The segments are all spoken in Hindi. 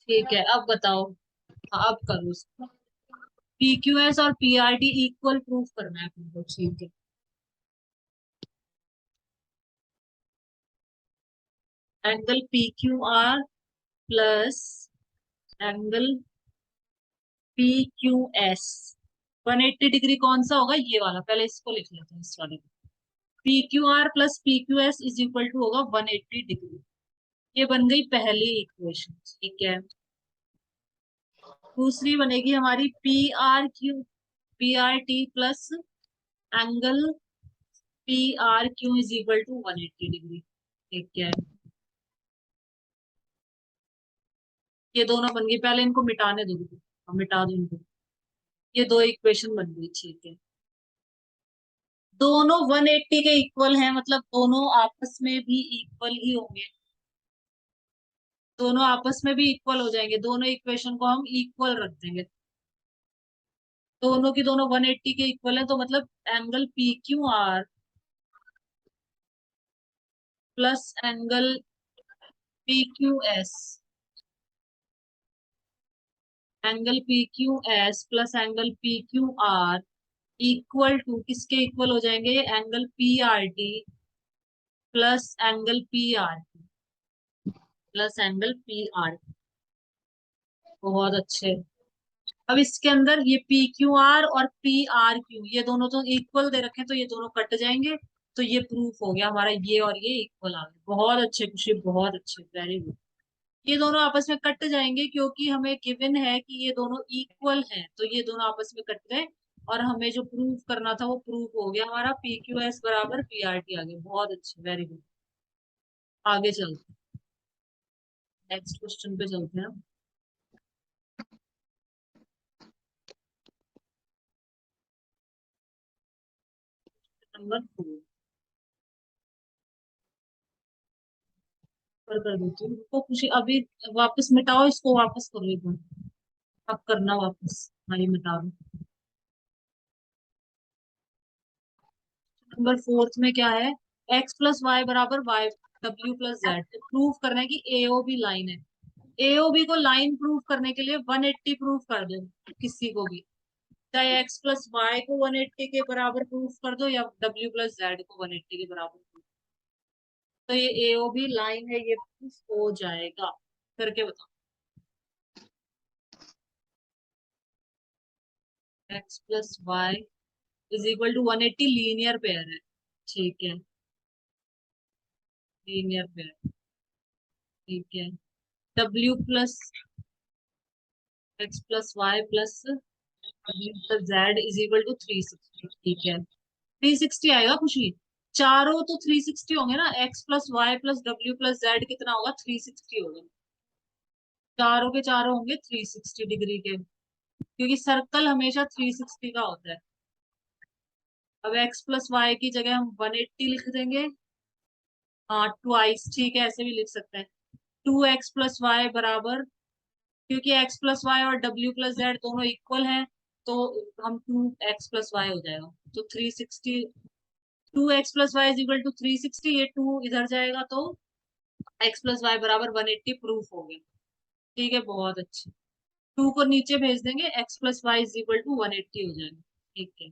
ठीक है, अब बताओ। हाँ, अब करो उसको। पी क्यू एस और P R T equal proof करना है तुमको, ठीक है। Angle P Q R plus angle P Q S 180 degree कौन सा होगा, ये वाला। पहले इसको लिख लेते हैं, इस वाले को। P Q R plus P Q S is equal to होगा 180 डिग्री। ये बन गई पहली इक्वेशन, ठीक है। दूसरी बनेगी हमारी P R T plus angle P R Q is equal to 180 degree, ठीक है। ये दोनों बन गई, पहले इनको मिटाने दो, मिटा दो इनको। ये दो इक्वेशन बन गई, ठीक है। दोनों 180 के इक्वल हैं, मतलब दोनों आपस में भी इक्वल ही होंगे। दोनों आपस में भी इक्वल हो जाएंगे, दोनों इक्वेशन को हम इक्वल रख देंगे। दोनों की दोनों 180 के इक्वल है, तो मतलब angle P Q R plus angle P Q S, angle P Q S plus angle P Q R equal to किसके इक्वल हो जाएंगे, angle P R T plus angle P R plus angle P R. बहुत अच्छे। अब इसके अंदर ये पी क्यू आर और पी आर क्यू ये दोनों तो इक्वल दे रखे हैं, तो ये दोनों कट जाएंगे। तो ये प्रूफ हो गया हमारा, ये और ये इक्वल आ गए। बहुत अच्छे खुशी, बहुत अच्छे, वेरी गुड। ये दोनों आपस में कट जाएंगे क्योंकि हमें गिवन है कि ये दोनों इक्वल हैं, तो ये दोनों आपस में कट गए। और हमें जो प्रूफ करना था वो प्रूफ हो गया हमारा, पी क्यू एस बराबर पी आर टी। आगे बहुत अच्छे, वेरी गुड। आगे चलते हैं, नेक्स्ट क्वेश्चन पे चलते हैं। नंबर 4 कर देती हूँ तो खुशी अभी। वापस मिटाओ इसको, वापस करो एक बार। अब करना वापस। हाँ, ये मिटा दो। नंबर 4 में क्या है, एक्स प्लस वाई बराबर वाई डब्ल्यू प्लस जेड। प्रूफ करना है कि एओबी लाइन है। एओबी को लाइन प्रूफ करने के लिए 180 प्रूफ कर दो किसी को भी। चाहे एक्स प्लस वाई को 180 के बराबर प्रूफ कर दो, या डब्ल्यू प्लस जेड को 180 के बराबर proof। तो ये एओबी लाइन है, ये प्रूफ हो जाएगा। करके बताओ। X plus Y is equal to 180 linear pair है, ठीक है। लीनियर पेयर, ठीक है। W plus X plus Y plus W plus Z is equal to 360, ठीक है। 360 आएगा खुशी। चारों तो 360 होंगे ना, x plus Y plus W plus z कितना होगा, 360 होगा। चारों के चारों होंगे 360 डिग्री के, क्योंकि सर्कल हमेशा 360 का होता है। अब एक्स प्लस वाई की जगह हम 180 लिख देंगे। हाँ, ट्वाइस, ठीक है, ऐसे भी लिख सकते हैं। 2x प्लस वाई बराबर, क्योंकि x प्लस वाई और w प्लस जेड दोनों इक्वल हैं, तो हम 2x प्लस वाई हो जाएगा। तो 360, 2x plus Y is equal to 360, ये 2 इधर जाएगा तो x प्लस वाई बराबर 180 प्रूफ हो गया। ठीक है, बहुत अच्छे। 2 को नीचे भेज देंगे, x plus Y is equal to 180 हो जाएगा, ठीक है।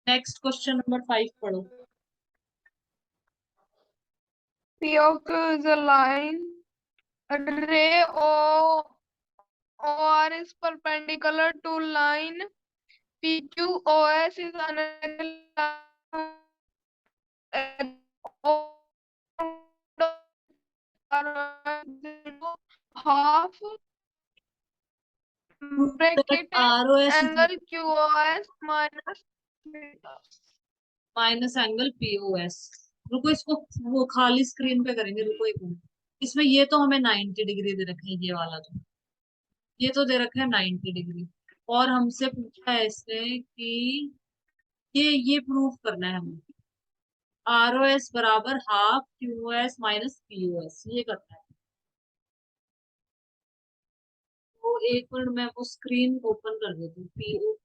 नेक्स्ट क्वेश्चन नंबर 5 पढ़ो। P of Q is a line. Ray OR is perpendicular to line. PQOS is another half bracket R O S angle QOS minus minus angle POS. रुको, इसको वो खाली स्क्रीन पे करेंगे, रुको एक मिनट। इसमें ये तो हमें 90 डिग्री दे रखे हैं, ये वाला तो, ये तो दे रखा है 90 डिग्री। और हमसे पूछा है इसने कि ये प्रूफ करना है हमें। आर ओ एस बराबर half Q S minus PO S, ये करना है। तो एक मिनट मैं वो स्क्रीन ओपन कर देती हूँ। पीओ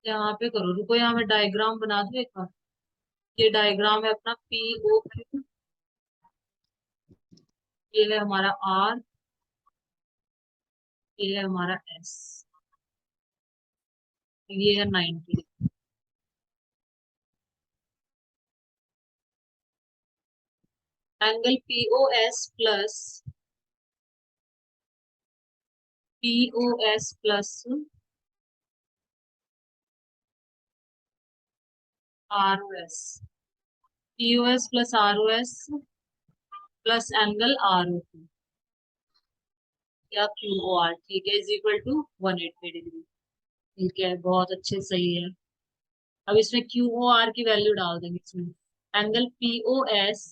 यहाँ पे करो, रुको, यहाँ मैं डायग्राम बना दूँ एक बार। ये डायग्राम है अपना पीओ क्यू। ये है हमारा आर, ये है हमारा एस, ये है 90। Angle PO S plus POS plus ROS, POS plus ROS plus angle RO या क्यूओआर, ठीक है, इज इक्वल टू 180 डिग्री। ठीक है, बहुत अच्छे, सही है। अब इसमें क्यूओआर की वैल्यू डाल देंगे इसमें। Angle POS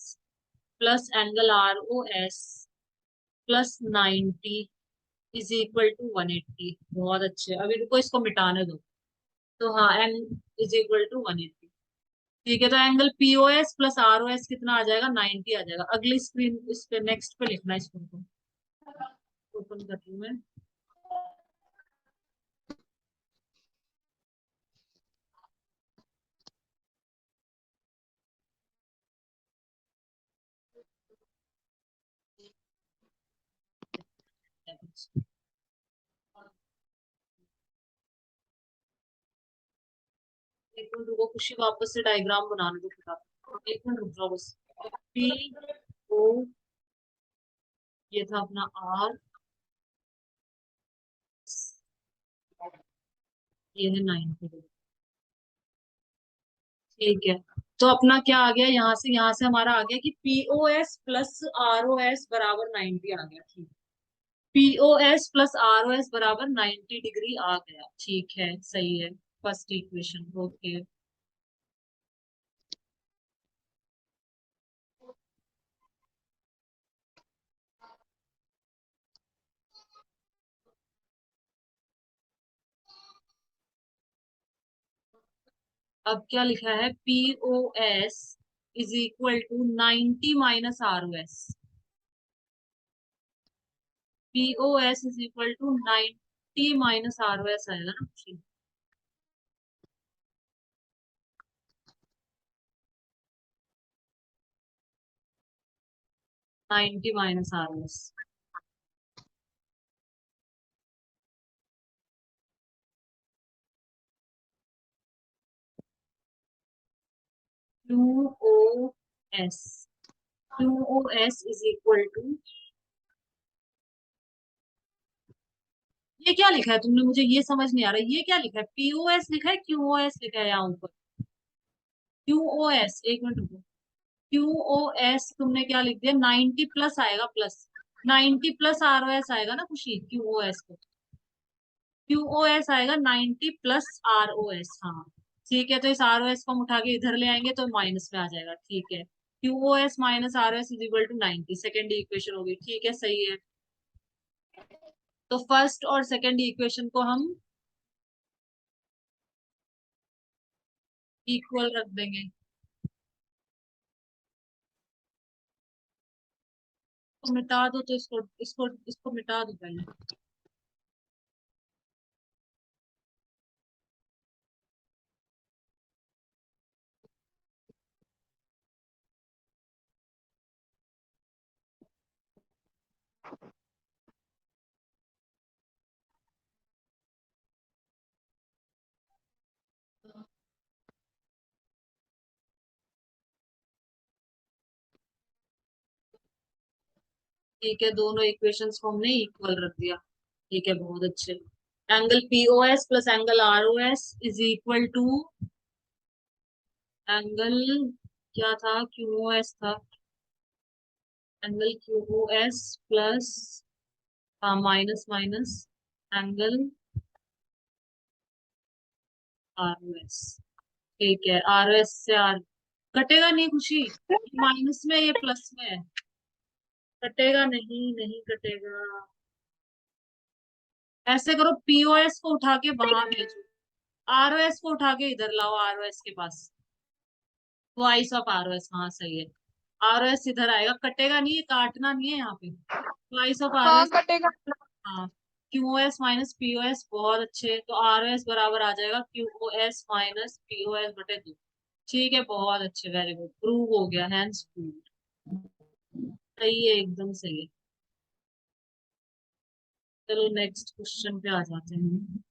plus angle ROS plus 90 is equal to 180। बहुत अच्छे, अभी रुको इसको मिटाने दो। तो हाँ, एन इज इक्वल टू 180। ठीक है, तो एंगल पीओएस प्लस आरओएस कितना आ जाएगा? 90 आ जाएगा। अगली स्क्रीन, इस पे नेक्स्ट पे लिखना है इसको। ओपन कर रही हूँ मैं। एक मिनट रुको, खुशी वापस से डायग्राम बनाने दो फटाफट। एक मिनट रुक जाओ बस। पी ओ, ये था अपना आर, ये है 90। ठीक है, तो अपना क्या आ गया? यहाँ से हमारा आ गया कि पीओएस प्लस आरओएस बराबर 90 आ गया। ठीक, पीओएस प्लस आरओएस बराबर 90 डिग्री आ गया। ठीक है, सही है। First equation, okay. अब क्या लिखा है? POS is equal to 90 minus ROS. POS is equal to 90 minus ROS आएगा ना? 90 minus ROS. Q O S, Q O S is equal to, ये क्या लिखा है तुमने? मुझे ये समझ नहीं आ रहा, ये क्या लिखा है? पीओएस लिखा है, क्यूओएस लिखा है यहाँ ऊपर? क्यूओएस, एक मिनट रुको। क्यूओएस तुमने क्या लिख दिया? 90 प्लस आएगा, प्लस 90 प्लस आरओएस आएगा ना खुशी? क्यूओएस को, क्यूओएस आएगा 90 प्लस आरओएस। हाँ, ठीक है, तो इस आरओएस को हम उठा के इधर ले आएंगे तो माइनस में आ जाएगा। ठीक है, QOS minus ROS is equal to 90, second equation होगी। ठीक है, सही है। तो फर्स्ट और सेकेंड इक्वेशन को हम इक्वल रख देंगे। तो मिटा दो, तो इसको इसको इसको मिटा दो पहले। ठीक है, दोनों इक्वेशंस को हमने इक्वल रख दिया। ठीक है, बहुत अच्छे। Angle POS plus angle ROS is equal to angle, क्या था? क्यूओएस था। एंगल क्यूओएस प्लस, हाँ, माइनस माइनस एंगल आरओएस। ठीक है, आरओएस से आर कटेगा नहीं खुशी? माइनस में, ये प्लस में है। कटेगा नहीं, नहीं कटेगा। ऐसे करो, पीओएस को उठा के वहां भेजो, आरओएस को उठा के इधर लाओ, आरओएस के पास, ट्वाइस ऑफ आरओएस, हाँ सही है। आरओएस इधर आएगा, कटेगा नहीं, ये काटना नहीं है यहाँ पे, ट्वाइस ऑफ हाँ आरओएस। कटेगा। हाँ, क्यूओएस माइनस पीओएस, बहुत अच्छे, तो आरओएस बराबर आ जाएगा क्यूओएस माइनस पीओएस बटे 2। ठीक है, बहुत अच्छे, वेरी गुड, प्रूव हो गया, हैंड्स प्रूव। सही है, एकदम सही है। चलो नेक्स्ट क्वेश्चन पे आ जाते हैं।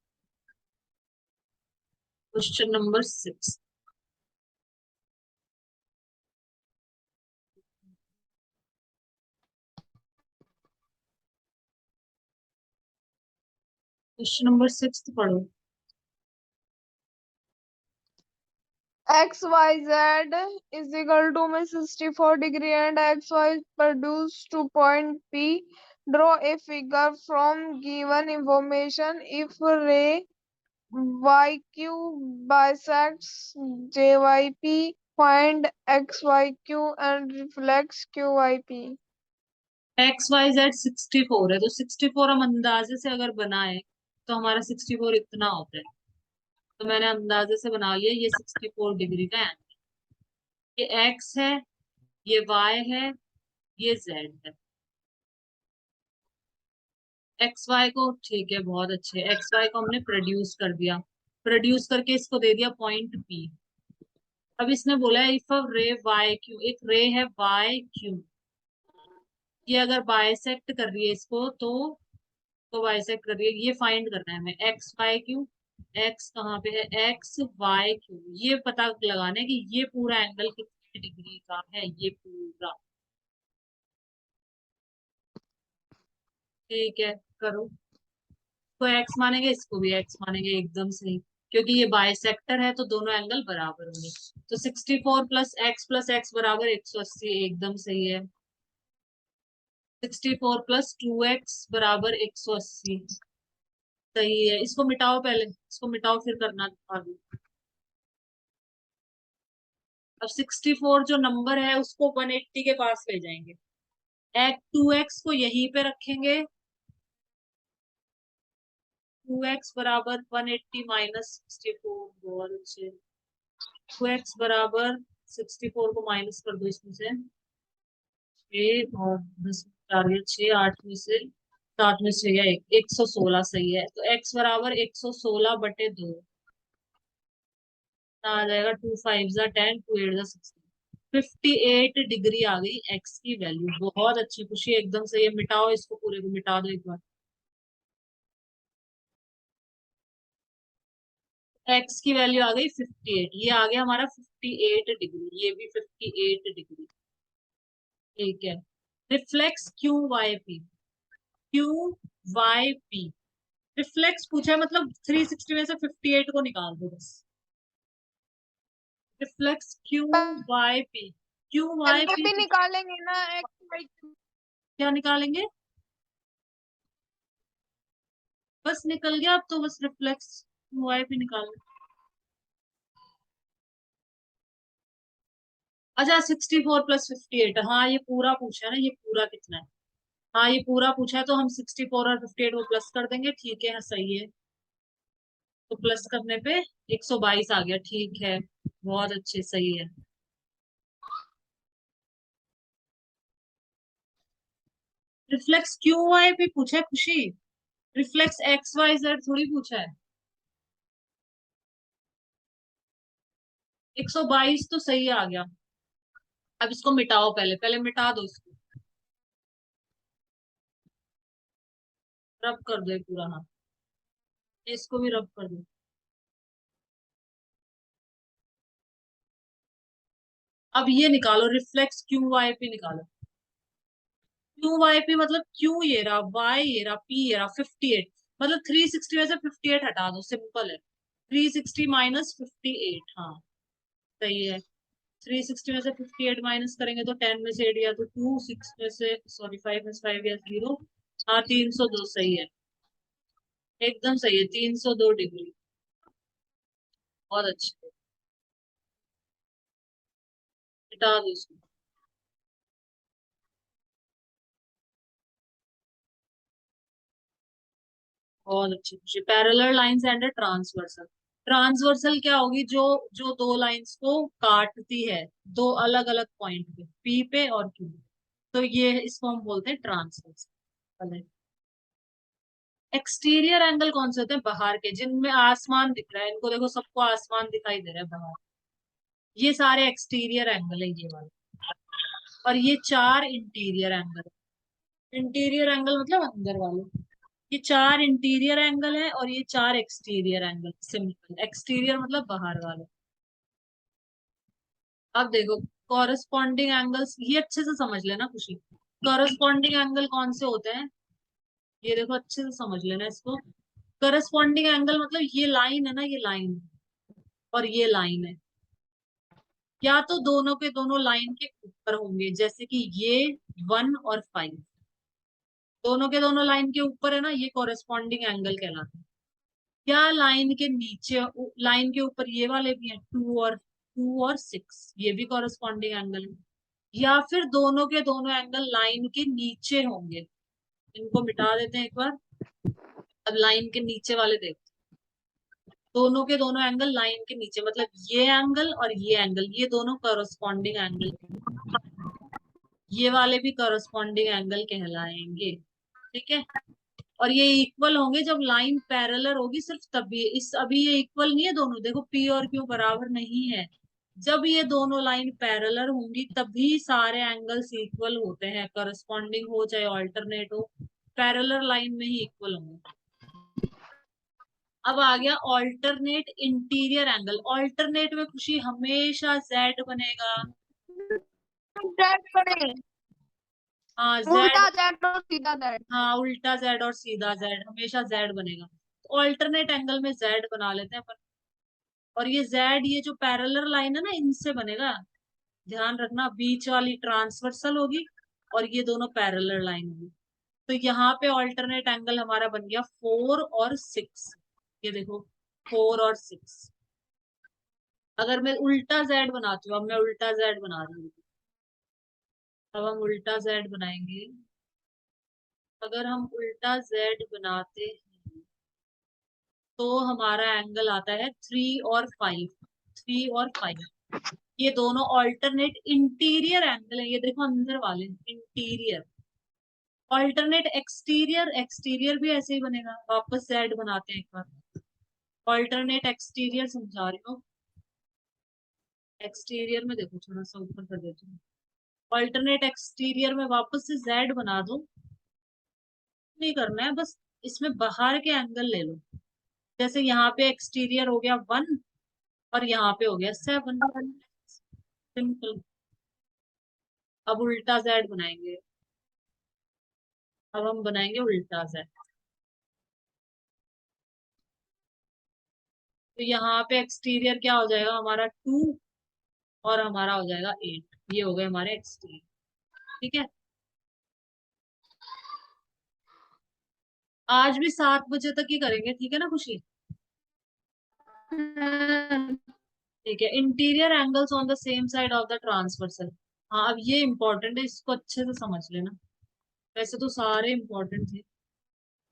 Question number 6। क्वेश्चन नंबर 6 पढ़ो। XYZ is equal to में 64 degree and XY produced to point P. Draw a figure from given information. If ray YQ bisects JYP, find XYQ and reflects QYP. X Y Z 64 है, तो 64 हम अंदाजे से अगर बनाए तो हमारा 64 इतना होता है। तो मैंने अंदाजे से बना लिया, ये 64 डिग्री का एंगल, ये एक्स है, ये वाई है, ये जेड है। एक्स वाई को, ठीक है, बहुत अच्छे, एक्स वाई को हमने प्रोड्यूस कर दिया, प्रोड्यूस करके इसको दे दिया पॉइंट पी। अब इसने बोला है इफ अ रे वाई क्यू, एक रे है वाई क्यू, ये अगर बाइसेक्ट कर रही है इसको, तो बाइसेक्ट कर रही है, ये फाइंड करना है हमें, एक्स वाई क्यू। एक्स कहाँ पे है, एक्स वाई क्यू, ये पता लगाना है कि ये पूरा एंगल कितनी डिग्री का है, ये पूरा। ठीक है, करो, तो एक्स मानेंगे, इसको भी एक्स मानेंगे, एकदम सही, क्योंकि ये बाइसेक्टर है तो दोनों एंगल बराबर होंगे। तो 64 प्लस एक्स बराबर 180, एकदम सही है। 64 प्लस 2x बराबर 180, सही है। इसको मिटाओ, पहले इसको मिटाओ फिर करना आगे। अब 64 जो नंबर है उसको 180 के पास ले जाएंगे, एक 2x को यहीं पे रखेंगे, 2x बराबर 180 माइनस 64, बहुत अच्छे, 2x बराबर 64 को माइनस कर दो इसमें से, 6 और 10, 4 या 6, 8 में से 7 में से, या 116, सही है। तो x बराबर 116 बटे 2 आ जाएगा, 2 5 जा 10, 2 8 जा 16, 58 डिग्री आ गई x की वैल्यू, बहुत अच्छी, खुशी, एकदम सही है। मिटाओ इसको, पूरे को मिटा दो एक बार। x की वैल्यू आ गई 58, ये आ गया हमारा 58 डिग्री, ये भी 58 डिग्री। ठीक है, reflex Q Y P, Q Y P, reflex पूछा है, मतलब 360 में से 58 को निकाल दो बस। Reflex Q Y P, Q Y पहले पी भी निकालेंगे ना XYQ। क्या निकालेंगे, बस निकल गया, अब तो बस रिफ्लेक्स क्यू वाई पी निकाल। अच्छा, 64 प्लस 58, हाँ ये पूरा पूछा है ना, ये पूरा कितना है, हाँ ये पूरा पूछा है, तो हम 64 और 58 को प्लस कर देंगे, ठीक है, हाँ सही है। तो प्लस करने पे 122 आ गया, ठीक है, बहुत अच्छे, सही है। रिफ्लेक्स क्यू वाई पे पूछा है खुशी, रिफ्लेक्स एक्स वाई जेड थोड़ी पूछा है। 122 तो सही आ गया। अब इसको मिटाओ, पहले पहले मिटा दो इसको, रब कर दो ये पूरा, हाँ इसको भी रब कर दो। अब ये निकालो, रिफ्लेक्स क्यू वाई पे निकालो, क्यू वाई पे मतलब क्यू ये रहा, वाई ये रहा, पी ये रहा, 58, मतलब 360 में से 58 हटा दो, सिंपल है, 360 माइनस 58, हाँ सही है। 360 में से 58 माइनस करेंगे तो 10 में से 8 या तो 2, 6 में से, सॉरी 5 में से 5 या 0, हाँ 302, सही है, एकदम सही है, 302 डिग्री, बहुत अच्छे, हटा दो इसको। बहुत अच्छी। Parallel lines and transversal. Transversal क्या होगी, जो जो दो लाइंस को काटती है दो अलग अलग पॉइंट पे, पी पे और क्यू पे, तो ये इसको हम बोलते हैं ट्रांसवर्सल। एक्सटीरियर एंगल कौन से होते हैं, बाहर के, जिनमें आसमान दिख रहा है, इनको देखो सबको आसमान दिखाई दे रहा है बाहर, ये सारे एक्सटीरियर एंगल है ये वाले। और ये चार इंटीरियर एंगल। इंटीरियर एंगल मतलब अंदर वाले। ये चार इंटीरियर एंगल है और ये चार एक्सटीरियर एंगल। सिंपल, एक्सटीरियर मतलब बाहर वाले। अब देखो कॉरेस्पॉन्डिंग एंगल्स, ये अच्छे से समझ लेना खुशी। कॉरेस्पॉन्डिंग एंगल कौन से होते हैं, ये देखो अच्छे से समझ लेना इसको। कॉरेस्पॉन्डिंग एंगल मतलब ये लाइन है ना, ये लाइन और ये लाइन है, या तो दोनों के दोनों लाइन के ऊपर होंगे, जैसे कि ये 1 और 5 दोनों के दोनों लाइन के ऊपर है ना, ये कॉरेस्पॉन्डिंग एंगल कहलाता है। या लाइन के नीचे, लाइन के ऊपर ये वाले भी हैं, 2 और 6, ये भी कॉरेस्पॉन्डिंग एंगल है। या फिर दोनों के दोनों एंगल लाइन के नीचे होंगे। इनको मिटा देते हैं एक बार। अब लाइन के नीचे वाले देखते हैं। दोनों के दोनों एंगल लाइन के नीचे, मतलब ये एंगल और ये एंगल, ये दोनों कॉरेस्पॉन्डिंग एंगल, ये वाले भी कॉरेस्पॉन्डिंग एंगल कहलाएंगे। ठीक है। और ये इक्वल होंगे जब लाइन पैरेलल होगी, सिर्फ तभी। इस अभी ये इक्वल नहीं है दोनों, देखो पी और क्यू बराबर नहीं है। जब ये दोनों लाइन पैरेलल होंगी तभी सारे एंगल्स इक्वल होते हैं, करस्पॉन्डिंग हो चाहे ऑल्टरनेट हो, पैरेलल लाइन में ही इक्वल होंगे। अब आ गया ऑल्टरनेट इंटीरियर एंगल। ऑल्टरनेट में खुशी हमेशा जेड बनेगा। जेड बने, हाँ जेड। उल्टा जेड और सीधा जेड। हाँ उल्टा जेड और सीधा जेड, हमेशा जेड बनेगा। तो ऑल्टरनेट एंगल में जेड बना लेते हैं अपन। और ये जेड, ये जो पैरेलल लाइन है ना, इनसे बनेगा। ध्यान रखना, बीच वाली ट्रांसवर्सल होगी और ये दोनों पैरेलल लाइन होगी। तो यहाँ पे ऑल्टरनेट एंगल हमारा बन गया 4 और 6। ये देखो 4 और 6। अगर मैं उल्टा जेड बनाती हूँ, अब मैं उल्टा जेड बना रही हूँ, अब हम उल्टा जेड बनाएंगे। अगर हम उल्टा जेड बनाते हैं तो हमारा एंगल आता है 3 और 5। 3 और 5 ये दोनों ऑल्टरनेट इंटीरियर एंगल है, ये देखो अंदर वाले इंटीरियर। ऑल्टरनेट एक्सटीरियर, एक्सटीरियर भी ऐसे ही बनेगा। वापस जेड बनाते हैं एक बार। ऑल्टरनेट एक्सटीरियर समझा रही हूँ। एक्सटीरियर में देखो थोड़ा सा ऊपर कर देती हूँ। ऑल्टरनेट एक्सटीरियर में वापस से जेड बना दो। नहीं करना है, बस इसमें बाहर के एंगल ले लो। जैसे यहाँ पे एक्सटीरियर हो गया 1 और यहाँ पे हो गया 7। सिंपल। अब उल्टा जेड बनाएंगे। अब हम बनाएंगे उल्टा जेड। तो यहाँ पे एक्सटीरियर क्या हो जाएगा हमारा 2 और हमारा हो जाएगा 8। ये हो गए हमारे एक्सटीरियर। ठीक है। आज भी 7 बजे तक ही करेंगे, ठीक है ना खुशी। ठीक है। Interior angles on the same side of the transversal. हाँ अब ये इंपॉर्टेंट है, इसको अच्छे से समझ लेना। वैसे तो सारे इंपॉर्टेंट थे।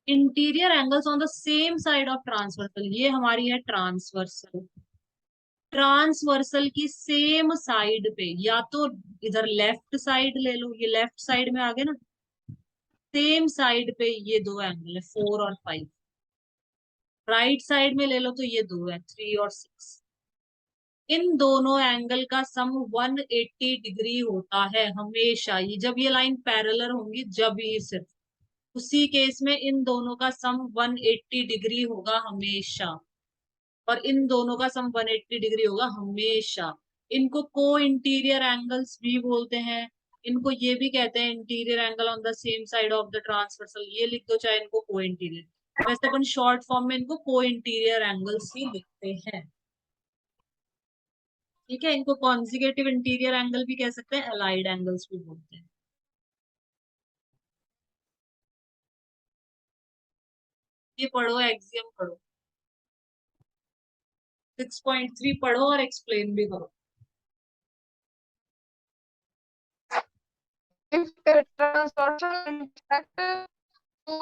Interior angles on the same side of transversal, ये हमारी है ट्रांसवर्सल। ट्रांसवर्सल की सेम साइड पे, या तो इधर लेफ्ट साइड ले लो, ये लेफ्ट साइड में आ गए ना, सेम साइड पे ये दो एंगल है 4 और 5। राइट साइड में ले लो तो ये दो है 3 और 6। इन दोनों एंगल का सम 180 डिग्री होता है हमेशा। ये जब ये लाइन पैरेलल होंगी, जब ये सिर्फ उसी केस में इन दोनों का सम 180 डिग्री होगा हमेशा। और इन दोनों का सम 180 डिग्री होगा हमेशा। इनको को इंटीरियर एंगल्स भी बोलते हैं। इनको ये भी कहते हैं interior angle on the same side of the transversal, ये लिख दो चाहे इनको को इंटीरियर। वैसे अपन शॉर्ट फॉर्म में इनको को इंटीरियर एंगल्स ही लिखते हैं। ठीक है। इनको कॉन्जिगेटिव इंटीरियर एंगल भी कह सकते हैं, अलाइड एंगल्स भी बोलते हैं। ये पढ़ो, एक्सियम पढ़ो, 6.3 पढ़ो और एक्सप्लेन भी करो। If the transversal intersect two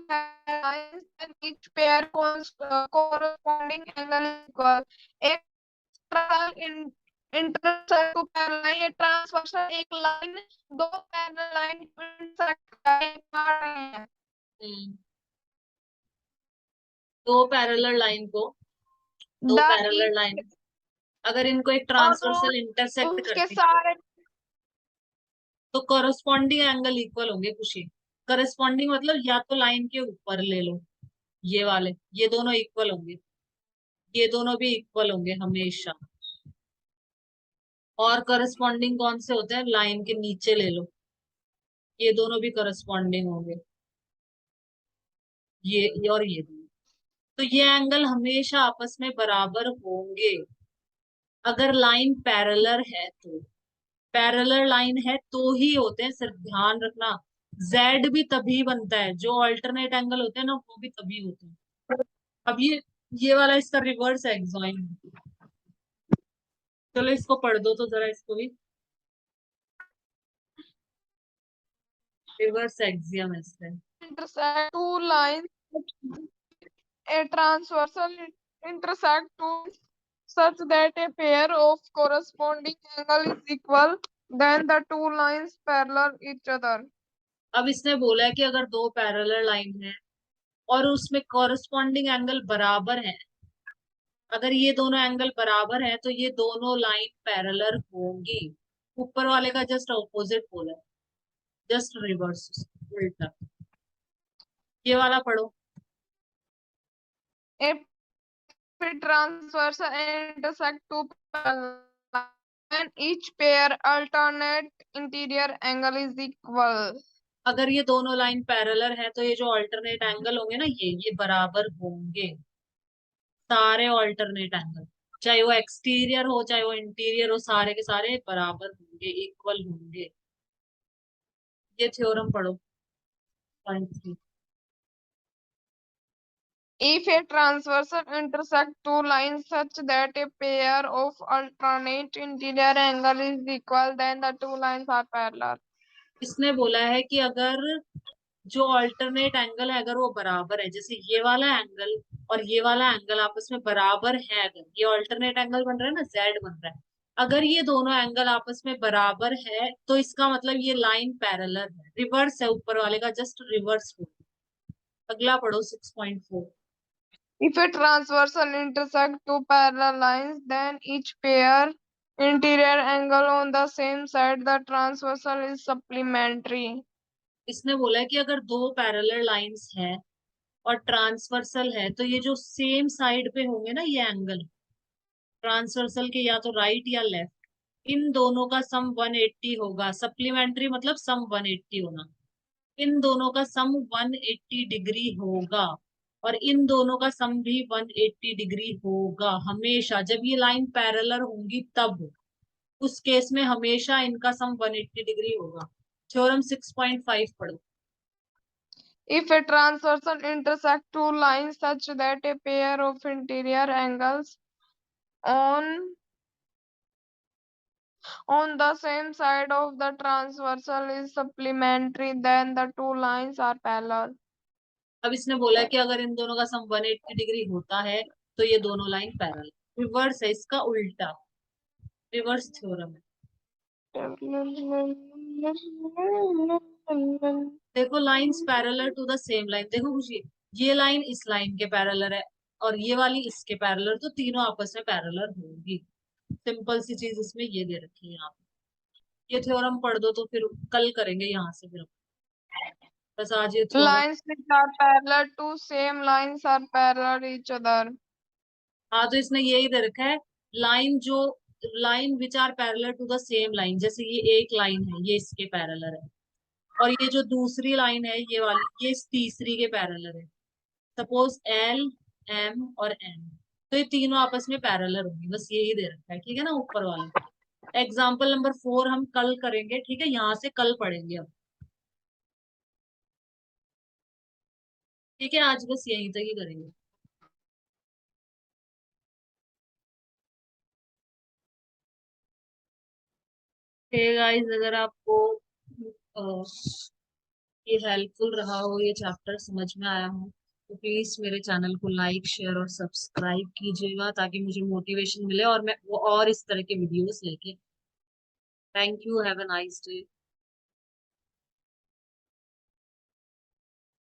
lines and each pair corresponding angle is equal. एक इंटरसेक्ट टू पैरेलल लाइन, ये ट्रांसवर्सल एक लाइन दो पैरेलल लाइन इंटरसेक्ट कर रहे हैं. हम्म, दो पैरेलल लाइन को, दो द पैरेलल लाइन अगर इनको एक और ट्रांसवर्सल इंटरसेक्ट उसके करते हैं सारे तो कॉरस्पॉन्डिंग एंगल इक्वल होंगे खुशी। करस्पॉन्डिंग मतलब या तो लाइन के ऊपर ले लो, ये वाले, ये दोनों इक्वल होंगे, ये दोनों भी इक्वल होंगे हमेशा। और करस्पॉन्डिंग कौन से होते हैं, लाइन के नीचे ले लो, ये दोनों भी करस्पॉन्डिंग होंगे, ये और ये दोनों। तो ये एंगल हमेशा आपस में बराबर होंगे अगर लाइन पैरेलल है तो। पैरेलल लाइन है तो ही होते हैं, सिर्फ ध्यान रखना। जेड भी तभी बनता है, जो अल्टरनेट एंगल होते हैं ना वो भी तभी होते हैं। अब ये वाला इसका रिवर्स एक्सॉइन। चलो इसको पढ़ दो तो जरा, इसको भी रिवर्स एक्सियम है इसका। intersect two lines, a transversal intersect two such that a pair of corresponding angle is equal, then the two lines parallel each other. अब इसने बोला है कि अगर दो पैरेलल लाइन है और उसमें कॉरस्पॉन्डिंग एंगल बराबर है, अगर ये दोनों एंगल बराबर है तो ये दोनों लाइन पैरेलल होंगी। ऊपर वाले का जस्ट ऑपोजिट बोला है, जस्ट रिवर्स, उल्टा। ये वाला पढ़ो। If a transversal intersect two parallel lines, then each pair alternate interior angle is equal. अगर ये दोनों लाइन पैरेलल है तो ये जो अल्टरनेट एंगल होंगे ना, ये बराबर होंगे, सारे अल्टरनेट एंगल, चाहे वो एक्सटीरियर हो चाहे वो इंटीरियर हो, सारे के सारे बराबर होंगे, इक्वल होंगे। ये थ्योरम पढ़ो, point 3। If a transversal intersect two lines such that a pair of alternate interior angle is equal, then the two lines are parallel. इसने बोला है कि अगर जो अल्टरनेट एंगल है अगर वो बराबर है, जैसे ये वाला एंगल और ये वाला एंगल आपस में बराबर है, अगर ये अल्टरनेट एंगल बन रहा है ना, जेड बन रहा है, अगर ये दोनों एंगल आपस में बराबर है तो इसका मतलब ये लाइन पैरेलल है। रिवर्स है ऊपर वाले का, जस्ट रिवर्स हो। अगला पढ़ो 6.4। If a transversal intersect two parallel lines, then each pair interior angle on the same side, the transversal is supplementary. इसने बोला है कि अगर दो पैरेलल लाइंस है और ट्रांसवर्सल है तो ये जो सेम साइड पे होंगे ना ये एंगल, ट्रांसवर्सल के या तो राइट या लेफ्ट, इन दोनों का सम 180 होगा। सप्लीमेंट्री मतलब सम 180 होना। इन दोनों का सम 180 डिग्री होगा और इन दोनों का सम भी 180 डिग्री होगा हमेशा, जब ये लाइन पैरेलल होंगी तब। उस केस में हमेशा इनका सम 180 डिग्री होगा। थ्योरम 6.5 पढ़ो। If a transversal intersect two lines such that a pair of interior angles on the same side of the transversal is supplementary, then the two lines are parallel. अब इसने बोला है कि अगर इन दोनों का सम 180 डिग्री होता है तो ये दोनों लाइन पैरेलल। रिवर्स है इसका, उल्टा, रिवर्स थ्योरम है। देखो lines parallel to the same line, देखो खुशी, ये लाइन इस लाइन के पैरेलल है और ये वाली इसके पैरेलल, तो तीनों आपस में पैरेलल होंगी। सिंपल सी चीज इसमें ये दे रखी है यहाँ पे। ये थ्योरम पढ़ दो तो फिर कल करेंगे यहाँ से, फिर बस आज ये theorem. Lines which are parallel to same lines are parallel each other. हाँ तो इसने यही दे रखा है, लाइन जो, line which are parallel to the same line, जैसे ये एक लाइन है ये इसके पैरेलल है और ये जो दूसरी लाइन है ये वाली ये इस तीसरी के पैरेलल है। सपोज एल, एम और एन, तो ये तीनों आपस में पैरेलल होंगी, बस यही दे रखा है, ठीक है ना ऊपर वाले। एग्जाम्पल नंबर 4 हम कल करेंगे, ठीक है, यहाँ से कल पढ़ेंगे अब। ठीक है, आज बस यहीं तक ही करेंगे। गाइस अगर आपको ये हेल्पफुल रहा हो, ये चैप्टर समझ में आया हो, तो प्लीज मेरे चैनल को लाइक शेयर और सब्सक्राइब कीजिएगा ताकि मुझे मोटिवेशन मिले और मैं वो और इस तरह के वीडियोस लेके। Thank you, have a nice day.